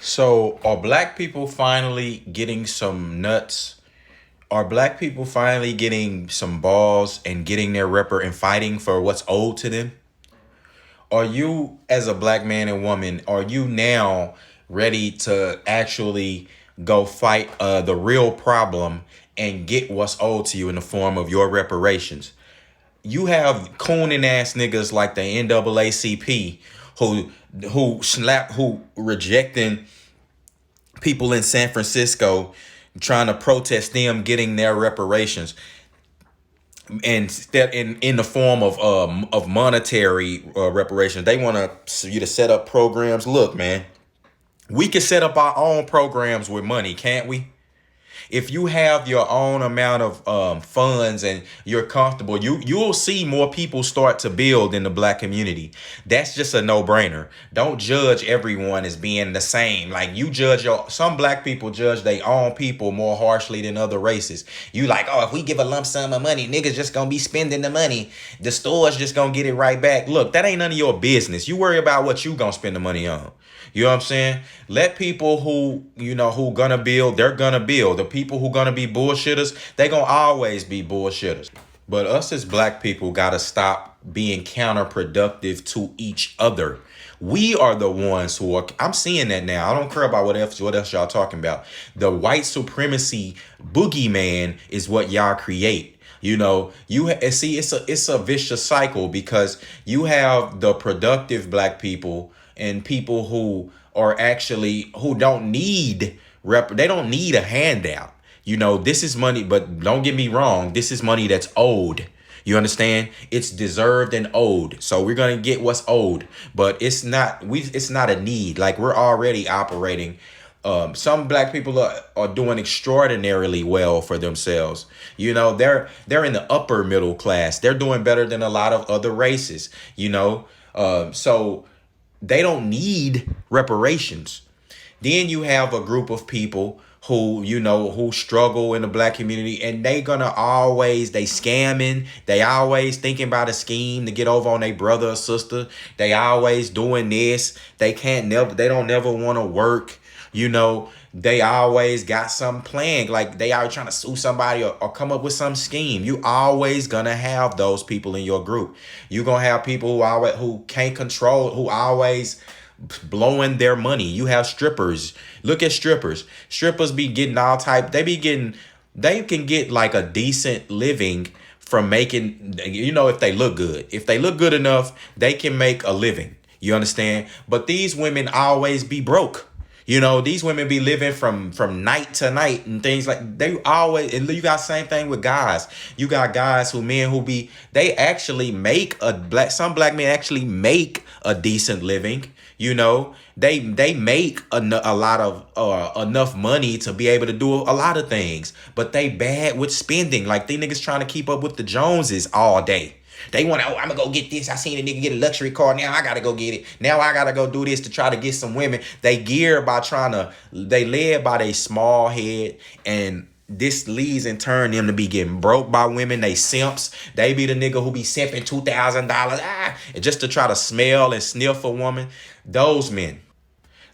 So, are black people finally getting some nuts? Are black people finally getting some balls and getting their and fighting for what's owed to them? Are you, as a black man and woman, are you now ready to actually go fight the real problem and get what's owed to you in the form of your reparations? You have cooning ass niggas like the NAACP who rejecting people in San Francisco trying to protest them getting their reparations and in the form of monetary reparations. They want you to set up programs. Look, man, we can set up our own programs with money, can't we? If you have your own amount of funds and you're comfortable, you'll see more people start to build in the black community. That's just a no-brainer. Don't judge everyone as being the same. Like, you judge some black people judge their own people more harshly than other races. You like, oh, if we give a lump sum of money, niggas just gonna be spending the money. The store's just gonna get it right back. Look, that ain't none of your business. You worry about what you gonna spend the money on. You know what I'm saying? Let people who gonna build, they're gonna build. The people who gonna be bullshitters, they gonna always be bullshitters. But us as black people gotta stop being counterproductive to each other. We are the ones who are, I'm seeing that now. I don't care about what else y'all talking about. The white supremacy boogeyman is what y'all create. See, it's a vicious cycle, because you have the productive black people and people who are actually who don't need they don't need a handout. This is money, but don't get me wrong, this is money that's owed. You understand? It's deserved and owed. So we're gonna get what's owed, but it's not a need. Like, we're already operating. Some black people are doing extraordinarily well for themselves. They're in the upper middle class. They're doing better than a lot of other races. So they don't need reparations. Then you have a group of people who struggle in the black community, and they scamming. They always thinking about a scheme to get over on their brother or sister. They always doing this. They don't never want to work. They always got some plan. Like, they are trying to sue somebody or come up with some scheme. You always gonna have those people in your group. You gonna have people who can't control, who always blowing their money. You have strippers. Look at strippers. Strippers be getting all type. They can get like a decent living from making, if they look good. If they look good enough, they can make a living. You understand? But these women always be broke. These women be living from night to night and things like they always. And you got same thing with guys. You got guys they actually make some black men actually make a decent living. They make a lot of enough money to be able to do a lot of things, but they bad with spending. Like, they niggas trying to keep up with the Joneses all day. They want to, I'm going to go get this. I seen a nigga get a luxury car. Now I got to go get it. Now I got to go do this to try to get some women. They led by their small head, and this leads in turn them to be getting broke by women. They simps. They be the nigga who be simping $2,000 just to try to smell and sniff a woman. Those men.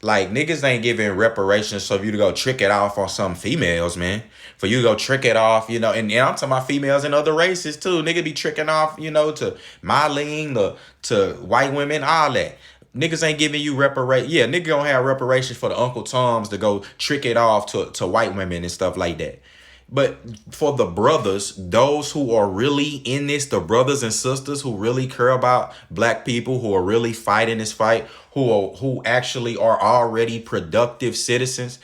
Like, niggas ain't giving reparations so you to go trick it off on some females, man. For you to go trick it off, and I'm talking about females and other races too. Nigga be tricking off, to Marlene, to white women, all that. Niggas ain't giving you reparations. Yeah, nigga gonna have reparations for the Uncle Toms to go trick it off to white women and stuff like that. But for the brothers, those who are really in this, the brothers and sisters who really care about black people, who are really fighting this fight, who actually are already productive citizens,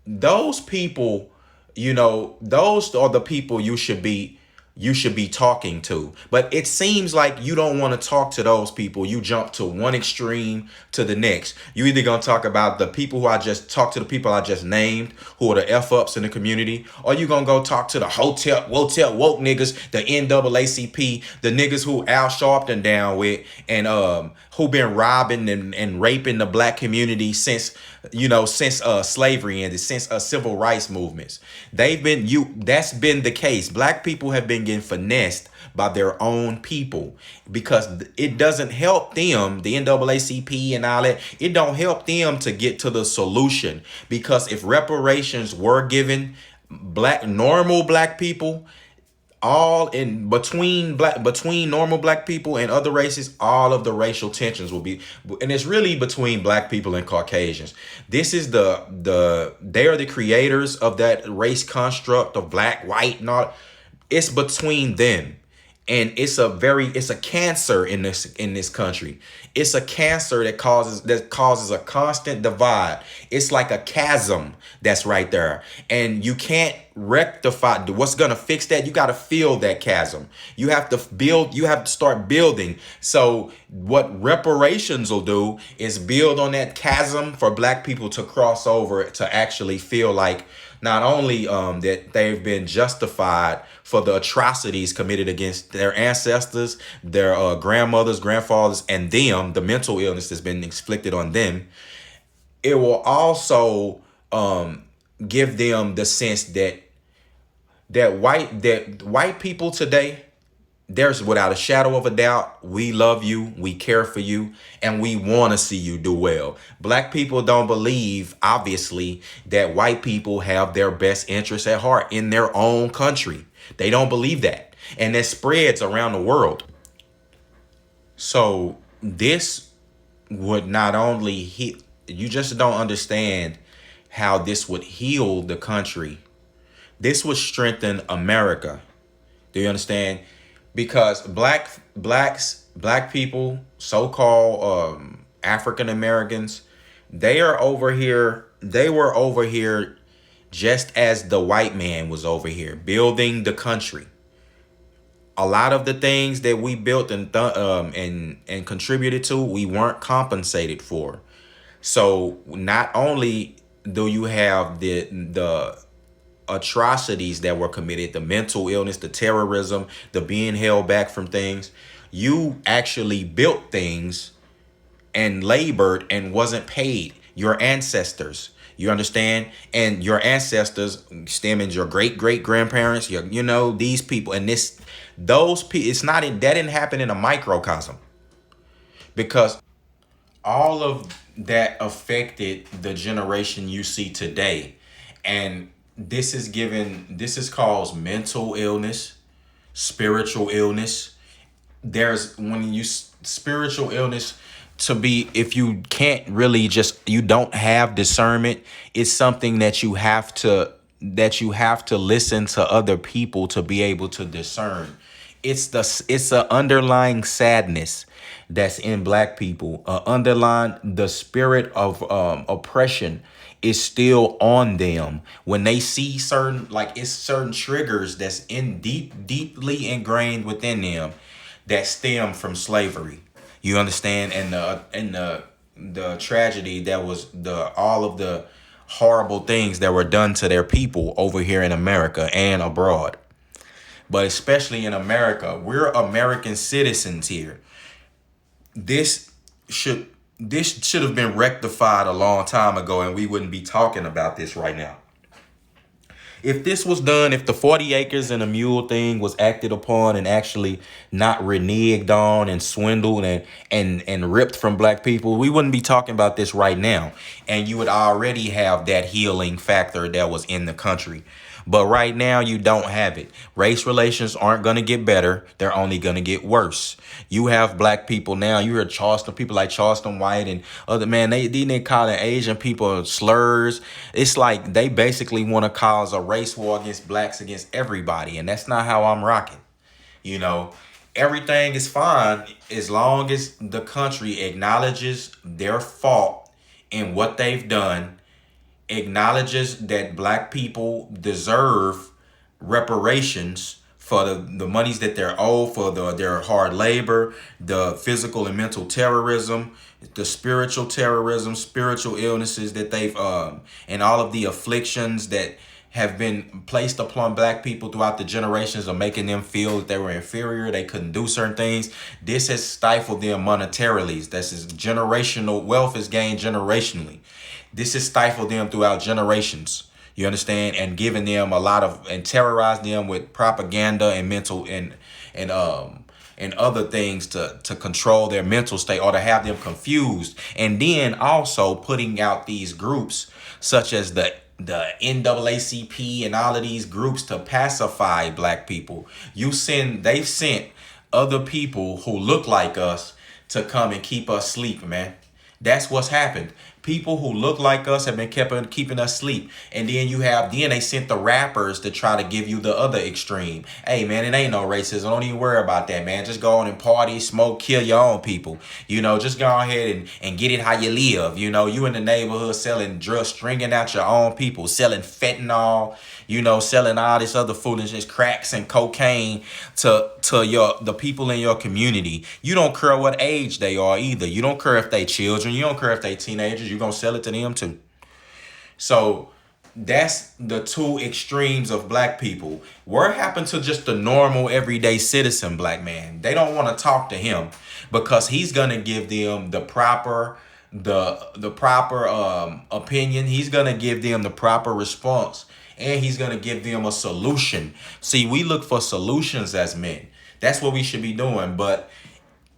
those people, those are the people you should be talking to. But it seems like you don't want to talk to those people. You jump to one extreme to the next. You either gonna talk about the people who I just named, who are the F ups in the community, or you gonna go talk to the hotel woke niggas, the NAACP, the niggas who Al Sharpton down with, and who been robbing and raping the black community since slavery ended, since civil rights movements. That's been the case. Black people have been been getting finessed by their own people, because it doesn't help them, the NAACP and all that, it don't help them to get to the solution. Because if reparations were given normal black people, all in between normal black people and other races, all of the racial tensions will be, and it's really between black people and Caucasians. This is they are the creators of that race construct of black, white, and all. It's between them. And it's a cancer in this country. It's a cancer that causes a constant divide. It's like a chasm that's right there, and you can't rectify. What's gonna fix that? You got to fill that chasm. You have to build. You have to start building. So what reparations will do is build on that chasm for black people to cross over, to actually feel like not only that they've been justified for the atrocities committed against their ancestors, their grandmothers, grandfathers, and them, the mental illness that's been inflicted on them. It will also give them the sense that white people today, there's without a shadow of a doubt, we love you, we care for you, and we want to see you do well. Black people don't believe, obviously, that white people have their best interests at heart in their own country. They don't believe that. And that spreads around the world. So this would not only hit, you just don't understand how this would heal the country. This would strengthen America. Do you understand? Because black people, so-called African Americans, they were over here just as the white man was over here building the country. A lot of the things that we built and contributed to, we weren't compensated for. So not only do you have the atrocities that were committed, the mental illness, the terrorism, the being held back from things, you actually built things and labored and wasn't paid. Your ancestors, you understand? And your ancestors stemming your great grandparents, these people, and those people, that didn't happen in a microcosm, because all of that affected the generation you see today. And this is caused mental illness, spiritual illness. There's spiritual illness, if you can't really you don't have discernment, it's something that you have to listen to other people to be able to discern. It's a underlying sadness that's in black people. The spirit of oppression is still on them when they see certain triggers that's deeply ingrained within them that stem from slavery. You understand? And the tragedy that was all of the horrible things that were done to their people over here in America and abroad. But especially in America, we're American citizens here. This should have been rectified a long time ago, and we wouldn't be talking about this right now. If this was done, if the 40 acres and a mule thing was acted upon and actually not reneged on and swindled and ripped from black people, we wouldn't be talking about this right now. And you would already have that healing factor that was in the country. But right now, you don't have it. Race relations aren't going to get better. They're only going to get worse. You have black people now. You hear people like Charleston White and other, man, they calling Asian people slurs. It's like they basically want to cause a race war against blacks, against everybody. And that's not how I'm rocking. Everything is fine as long as the country acknowledges their fault in what they've done, acknowledges that black people deserve reparations for the monies that they're owed for their hard labor, the physical and mental terrorism, the spiritual terrorism, spiritual illnesses that they've and all of the afflictions that have been placed upon black people throughout the generations of making them feel that they were inferior, they couldn't do certain things. This has stifled them monetarily. This is generational. Wealth is gained generationally. This has stifled them throughout generations. You understand? And giving them a lot of, and terrorizing them with propaganda and mental and other things to control their mental state or to have them confused. And then also putting out these groups such as the NAACP and all of these groups to pacify black people. They've sent other people who look like us to come and keep us sleeping, man. That's what's happened. People who look like us have been keeping us asleep. And then they sent the rappers to try to give you the other extreme. Hey, man, it ain't no racism. Don't even worry about that, man. Just go on and party, smoke, kill your own people. Just go ahead and get it how you live. You in the neighborhood selling drugs, stringing out your own people, selling fentanyl, selling all this other foolishness, cracks and cocaine to the people in your community. You don't care what age they are either. You don't care if they children. You don't care if they teenagers. You're gonna sell it to them too. So that's the two extremes of black people. What happened to just the normal everyday citizen black man? They don't want to talk to him because he's gonna give them the proper opinion. He's gonna give them the proper response, and he's gonna give them a solution. See, we look for solutions as men. That's what we should be doing. But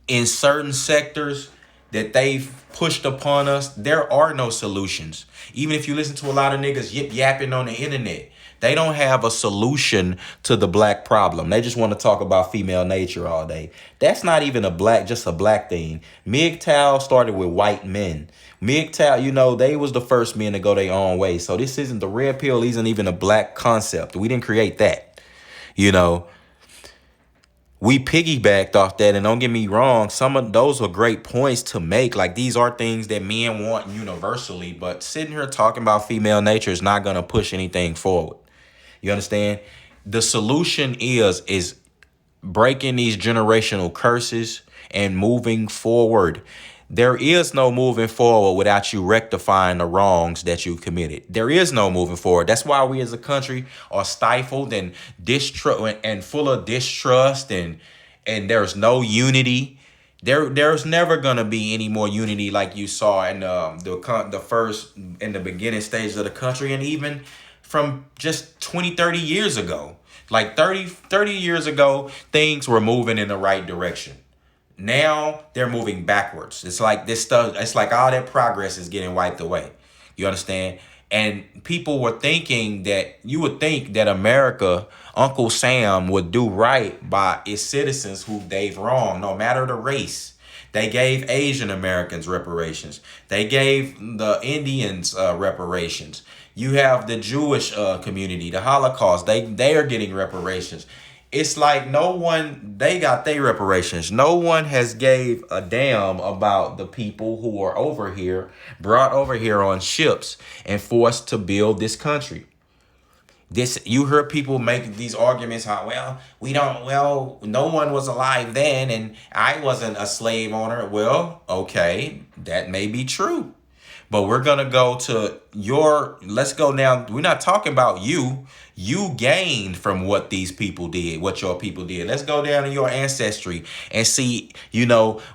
in certain sectors that they've pushed upon us, there are no solutions. Even if you listen to a lot of niggas yip yapping on the internet, they don't have a solution to the black problem. They just want to talk about female nature all day. That's not even just a black thing. MGTOW started with white men. MGTOW, they was the first men to go their own way. So this isn't, the red pill isn't even a black concept. We didn't create that. We piggybacked off that, and don't get me wrong, some of those are great points to make. Like, these are things that men want universally, but sitting here talking about female nature is not going to push anything forward. You understand? The solution is breaking these generational curses and moving forward. There is no moving forward without you rectifying the wrongs that you've committed. There is no moving forward. That's why we as a country are stifled and distrust and full of distrust, and there's no unity. There's never gonna be any more unity like you saw in the beginning stages of the country, and even from just 20-30 years ago. Like 30 years ago, things were moving in the right direction. Now they're moving backwards. It's like this stuff. It's like all that progress is getting wiped away. You understand? And people were thinking that you would think that America, Uncle Sam, would do right by its citizens who they've wronged, no matter the race. They gave Asian Americans reparations. They gave the Indians reparations. You have the Jewish community, the Holocaust. They are getting reparations. It's like they got their reparations. No one has gave a damn about the people who are brought over here on ships and forced to build this country. You heard people make these arguments how, no one was alive then and I wasn't a slave owner. Well, okay, that may be true. But we're going to go to let's go now. We're not talking about you. You gained from what these people did, what your people did. Let's go down to your ancestry and see,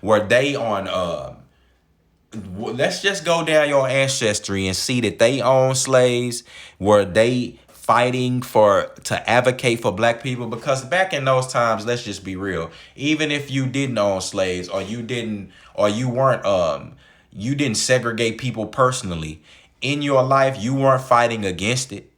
were they on, let's just go down your ancestry and see that they owned slaves. Were they fighting to advocate for black people? Because back in those times, let's just be real. Even if you didn't own slaves you didn't segregate people personally in your life, you weren't fighting against it.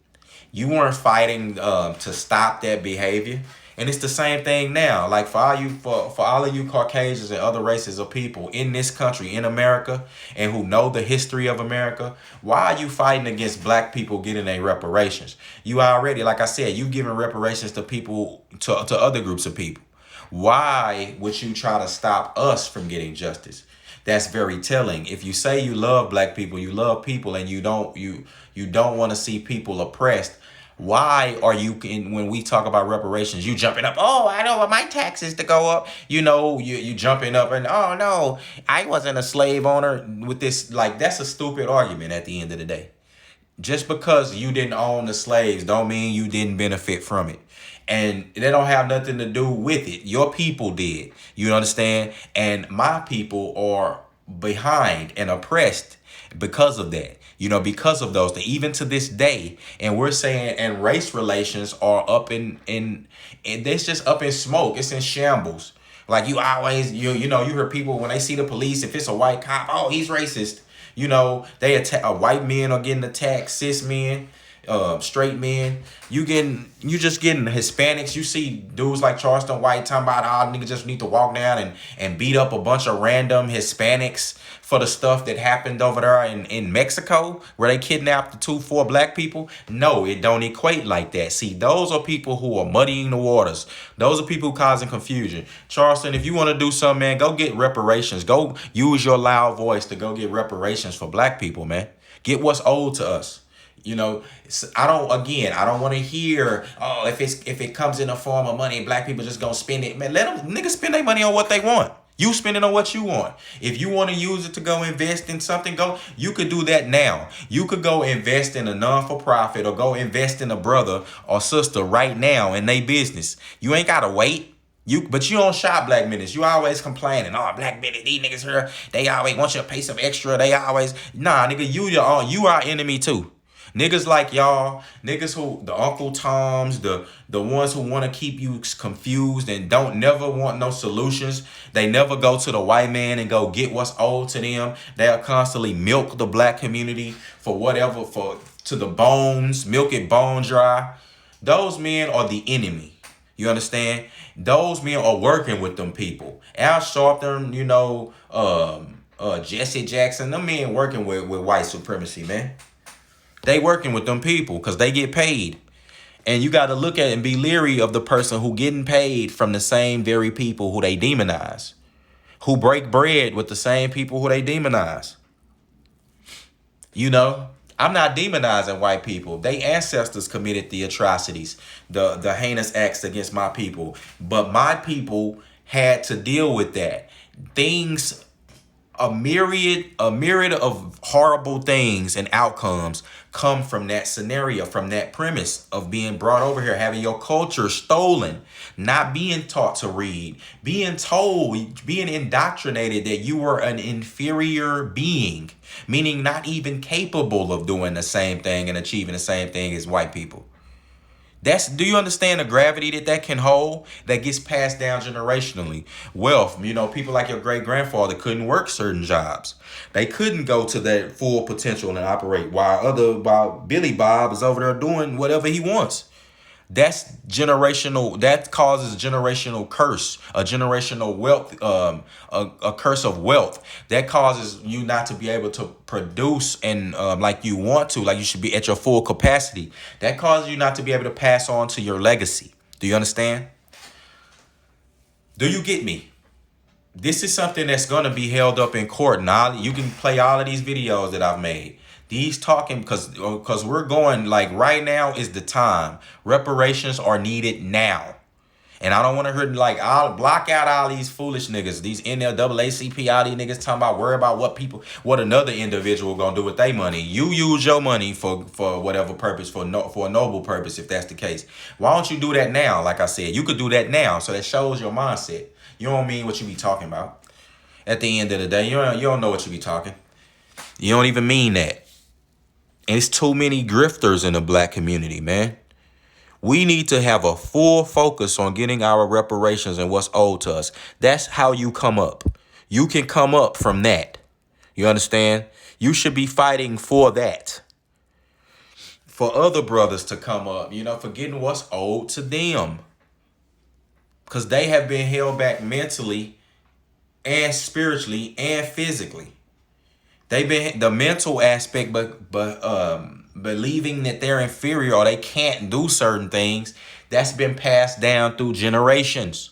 You weren't fighting to stop that behavior. And it's the same thing now. Like for all of you Caucasians and other races of people in this country, in America, and who know the history of America, why are you fighting against black people getting their reparations? You already, like I said, you giving reparations to people, to other groups of people. Why would you try to stop us from getting justice? That's very telling. If you say you love black people, you love people, and you don't want to see people oppressed, why are you, when we talk about reparations, you jumping up? Oh, I don't want my taxes to go up. You jumping up and, oh no, I wasn't a slave owner with this. Like, that's a stupid argument at the end of the day. Just because you didn't own the slaves don't mean you didn't benefit from it. And they don't have nothing to do with it. Your people did. You understand? And my people are behind and oppressed because of that. Because of those things, even to this day. And we're saying, and race relations are up in and it's just up in smoke. It's in shambles. Like you always, you hear people when they see the police, if it's a white cop, oh, he's racist. They attack white men are getting attacked, cis men, straight men. You just getting Hispanics. You see dudes like Charleston White talking about, oh, niggas just need to walk down and beat up a bunch of random Hispanics for the stuff that happened over there in Mexico where they kidnapped the 4 black people. No, it don't equate like that. See, those are people who are muddying the waters. Those are people causing confusion. Charleston, if you want to do something, man, go get reparations. Go use your loud voice to go get reparations for black people, man. Get what's owed to us. I don't want to hear, oh, if it comes in the form of money, black people just gonna spend it. Man, let them niggas spend their money on what they want. You spend it on what you want. If you want to use it to go invest in something, you could do that now. You could go invest in a non-for-profit or go invest in a brother or sister right now in their business. You ain't gotta wait. But you don't shop black minutes. You always complaining. Oh, black minutes, these niggas here, they always want you to pay some extra. They always, nah, nigga, you our enemy too. Niggas like y'all, niggas who, the Uncle Toms, the ones who want to keep you confused and don't never want no solutions. They never go to the white man and go get what's owed to them. They'll constantly milk the black community for whatever, to the bones, milk it bone dry. Those men are the enemy. You understand? Those men are working with them people. Al Sharpton, Jesse Jackson, them men working with white supremacy, man. They working with them people because they get paid. And you got to look at it and be leery of the person who getting paid from the same very people who they demonize. Who break bread with the same people who they demonize. I'm not demonizing white people. They ancestors committed the atrocities, the heinous acts against my people. But my people had to deal with that. A myriad of horrible things and outcomes come from that scenario, from that premise of being brought over here, having your culture stolen, not being taught to read, being told, being indoctrinated that you were an inferior being, meaning not even capable of doing the same thing and achieving the same thing as white people. Do you understand the gravity that can hold, that gets passed down generationally? Wealth, people like your great grandfather couldn't work certain jobs. They couldn't go to their full potential and operate while Billy Bob is over there doing whatever he wants. That's generational. That causes generational curse, a generational wealth, a curse of wealth that causes you not to be able to produce and like you want to, like you should be at your full capacity. That causes you not to be able to pass on to your legacy. Do you understand? Do you get me? This is something that's going to be held up in court. Now you can play all of these videos that I've made. These talking because we're going, like, right now is the time. Reparations are needed now. And I don't want to hear, like, I'll block out all these foolish niggas, these NAACP, all these niggas talking about worry about what another individual gonna do with their money. You use your money for whatever purpose, for a noble purpose, if that's the case. Why don't you do that now? Like I said, you could do that now. So that shows your mindset. You don't mean what you be talking about. At the end of the day, you don't know what you be talking. You don't even mean that. And it's too many grifters in the black community, man. We need to have a full focus on getting our reparations and what's owed to us. That's how you come up. You can come up from that. You understand? You should be fighting for that. For other brothers to come up, for getting what's owed to them. Because they have been held back mentally and spiritually and physically. They've been the mental aspect, but believing that they're inferior or they can't do certain things, that's been passed down through generations.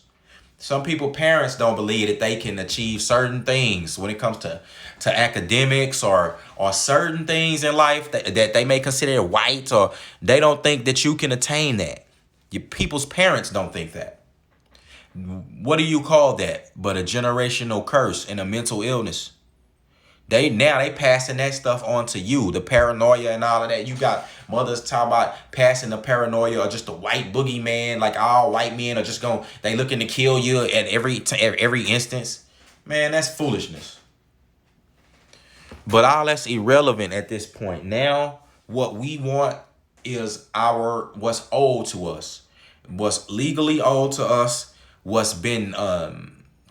Some parents don't believe that they can achieve certain things when it comes to academics or certain things in life that they may consider white, or they don't think that you can attain that. Your people's parents don't think that. What do you call that but a generational curse and a mental illness? They passing that stuff on to you, the paranoia and all of that. You got mothers talking about passing the paranoia or just a white boogeyman, like all white men are just they looking to kill you at every instance. Man, that's foolishness. But all that's irrelevant at this point. Now, what we want is what's owed to us, what's legally owed to us, what's been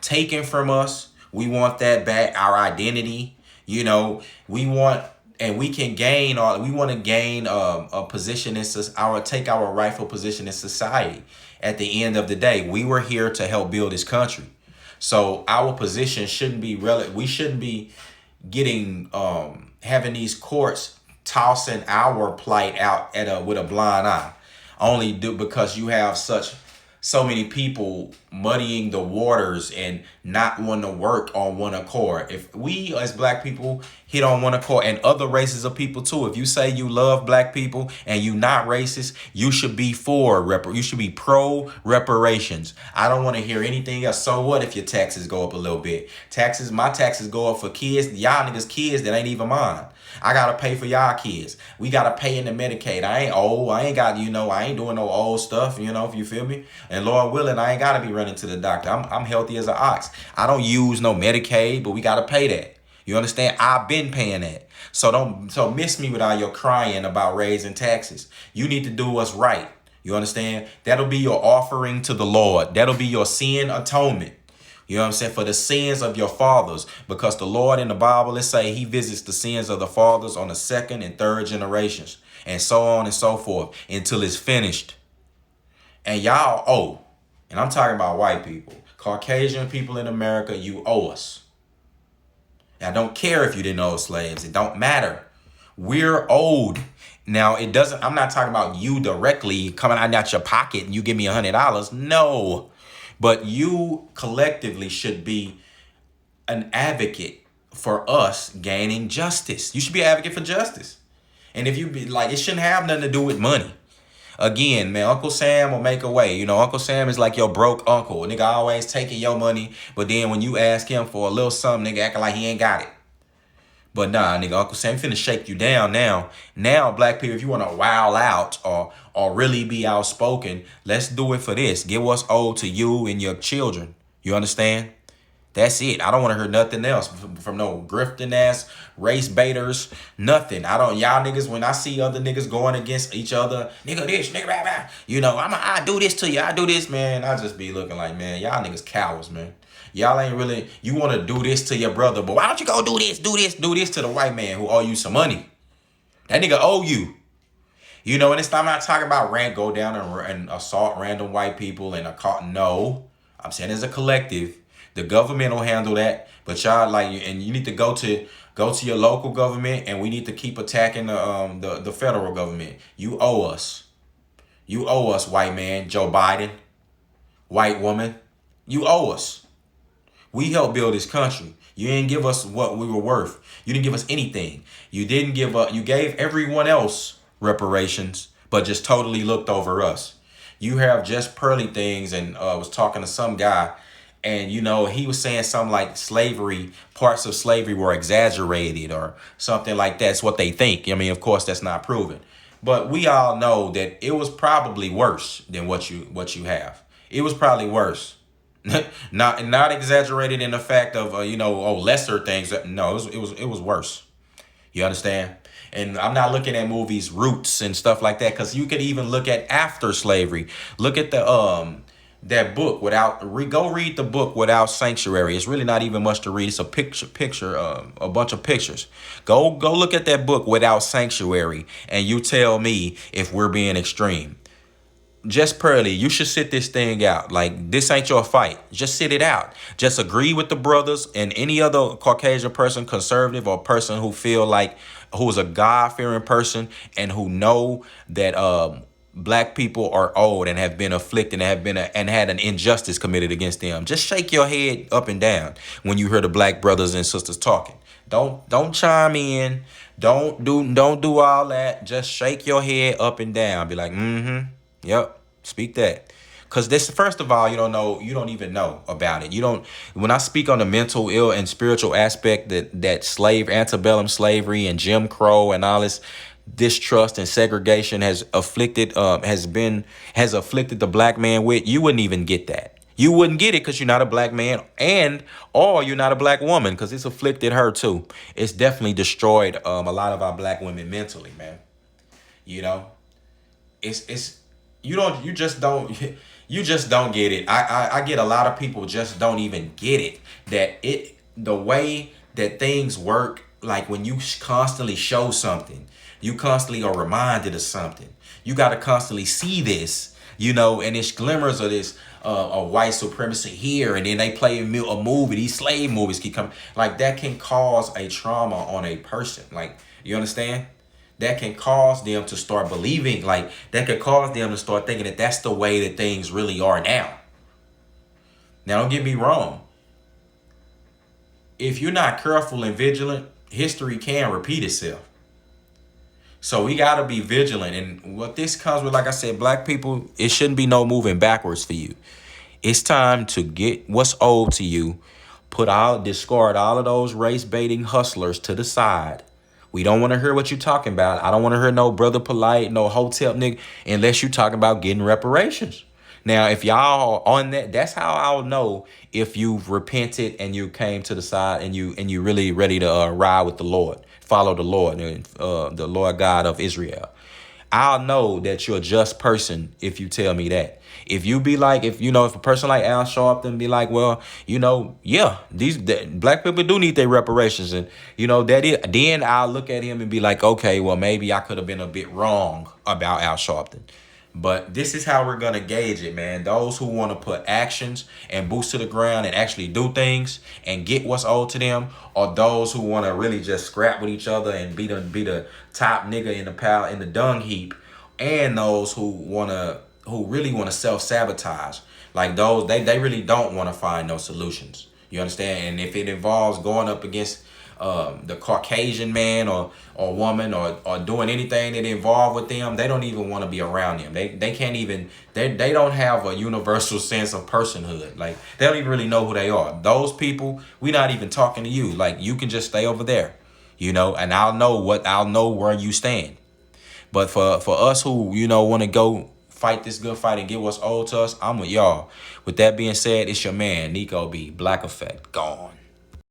taken from us. We want that back, our identity. You know, we want, and we can gain, or we want to gain a position in take our rightful position in society. At the end of the day, we were here to help build this country. So our position shouldn't be we shouldn't be getting having these courts tossing our plight out with a blind eye, only because you have so many people muddying the waters and not wanting to work on one accord. If we as black people hit on one accord, and other races of people too, if you say you love black people and you not racist, you should be you should be pro reparations. I don't want to hear anything else. So what if your taxes go up a little bit? My taxes go up for kids, y'all niggas kids that ain't even mine. I gotta pay for y'all kids. We gotta pay into Medicaid. I ain't old. I ain't got, I ain't doing no old stuff, if you feel me. And Lord willing, I ain't gotta be running to the doctor. I'm healthy as an ox. I don't use no Medicaid, but we gotta pay that. You understand? I've been paying that. So miss me with all your crying about raising taxes. You need to do what's right. You understand? That'll be your offering to the Lord. That'll be your sin atonement. You know what I'm saying? For the sins of your fathers. Because the Lord in the Bible, let's say he visits the sins of the fathers on the second and third generations. And so on and so forth until it's finished. And y'all owe. And I'm talking about white people. Caucasian people in America, you owe us. I don't care if you didn't owe slaves. It don't matter. We're owed. Now, I'm not talking about you directly coming out your pocket and you give me $100. No. But you collectively should be an advocate for us gaining justice. You should be an advocate for justice. And if you be like, it shouldn't have nothing to do with money. Again, man, Uncle Sam will make a way. Uncle Sam is like your broke uncle. Nigga always taking your money. But then when you ask him for a little something, nigga acting like he ain't got it. But nah, nigga, Uncle Sam finna shake you down now. Now, black people, if you want to wild out or really be outspoken, let's do it for this. Get what's owed to you and your children. You understand? That's it. I don't want to hear nothing else from no grifting ass race baiters. Nothing. Y'all niggas, when I see other niggas going against each other, nigga this, nigga that, I do this to you. I do this, man. I just be looking like, man, y'all niggas cowards, man. Y'all ain't really, you want to do this to your brother, but why don't you go do this to the white man who owe you some money? That nigga owe you. And I'm not talking about go down and assault random white people and no. I'm saying as a collective, the government will handle that, but y'all and you need to go to your local government, and we need to keep attacking the federal government. You owe us. You owe us, white man, Joe Biden, white woman. You owe us. We helped build this country. You didn't give us what we were worth. You didn't give us anything. You didn't give up. You gave everyone else reparations, but just totally looked over us. You have just pearly things, and was talking to some guy, and he was saying something like parts of slavery were exaggerated or something like that. That's what they think. Of course, that's not proven. But we all know that it was probably worse than what you have. It was probably worse. not exaggerated in the fact of lesser things. No, it was worse. You understand? And I'm not looking at movies Roots and stuff like that, because you could even look at after slavery. Look at the that book go read the book Without Sanctuary. It's really not even much to read. It's a picture a bunch of pictures. Go look at that book Without Sanctuary, and you tell me if we're being extreme. Just Pearly, you should sit this thing out. Like, this ain't your fight. Just sit it out. Just agree with the brothers and any other Caucasian person, conservative, or person who is a God-fearing person and who know that black people are owed and have been afflicted and had an injustice committed against them. Just shake your head up and down when you hear the black brothers and sisters talking. Don't chime in. Don't do all that. Just shake your head up and down. Be like, yep, speak that. Because this, first of all, you don't even know about it. When I speak on the mental ill and spiritual aspect that antebellum slavery and Jim Crow and all this distrust and segregation has afflicted the black man with, you wouldn't even get that. You wouldn't get it because you're not a black man, and or you're not a black woman, because it's afflicted her too. It's definitely destroyed a lot of our black women mentally, man. You know, it's you just don't you just don't get it. I get a lot of people just don't even get it, that it the way that things work. Like when you constantly show something, you constantly are reminded of something. You got to constantly see this, and it's glimmers of this of white supremacy here, and then they play a movie. These slave movies keep coming. Like that can cause a trauma on a person. Like, you understand? That can cause them to start believing, like that could cause them to start thinking that that's the way that things really are now. Now, don't get me wrong. If you're not careful and vigilant, history can repeat itself. So we got to be vigilant. And what this comes with, like I said, black people, it shouldn't be no moving backwards for you. It's time to get what's owed to you. Discard all of those race baiting hustlers to the side. We don't want to hear what you're talking about. I don't want to hear no brother polite, no hotel nigga, unless you're talking about getting reparations. Now, if y'all on that, that's how I'll know if you've repented and you came to the side and you really ready to ride with the Lord, follow the Lord, the Lord God of Israel. I'll know that you're a just person if you tell me that. If you be like, if a person like Al Sharpton be like, well, yeah, black people do need their reparations, and then I'll look at him and be like, okay, well, maybe I could have been a bit wrong about Al Sharpton. But this is how we're going to gauge it, man. Those who want to put actions and boots to the ground and actually do things and get what's owed to them, or those who want to really just scrap with each other and be the top nigga in the dung heap, and those who really want to self-sabotage. Like those, they really don't want to find no solutions. You understand? And if it involves going up against the Caucasian man or woman or doing anything that involved with them, they don't even want to be around them. They can't even, they don't have a universal sense of personhood. Like they don't even really know who they are. Those people, we not even talking to you. Like you can just stay over there, and I'll know where you stand. But for us who, want to go fight this good fight and get what's owed to us, I'm with y'all. With that being said, it's your man, Nico B. Black Effect, gone.